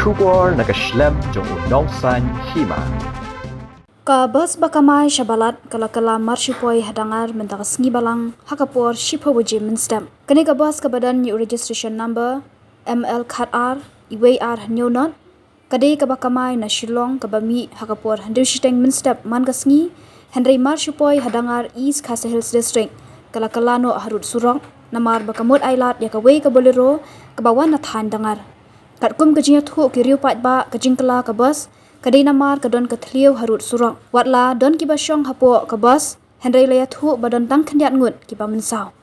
Shubor nakaslem jong unong san Hima. Ka bus bakamai Balat kala marsipoi hadangar mentakasngi balang hakapor shipawaji Mynstep. Kani ka bus ka badan new registration number ML KR IWR nyonot. Kadai ka bakamai na Shillong ka bami hakapor handusiteng Mynstep man kasngi Henry marsipoi hadangar East Khasa Hills District kala no harut surong namar bakamut ailat ya kawai ka bolero ka bawan na than dangar. Katkum kajinya thu kiriu pat ba kajingkala ka bus kadai namar kadon kathliu harut surong watla don kibasyong hapo ka bus Henry layat thu badon tang khandiat ngut kiba mensau.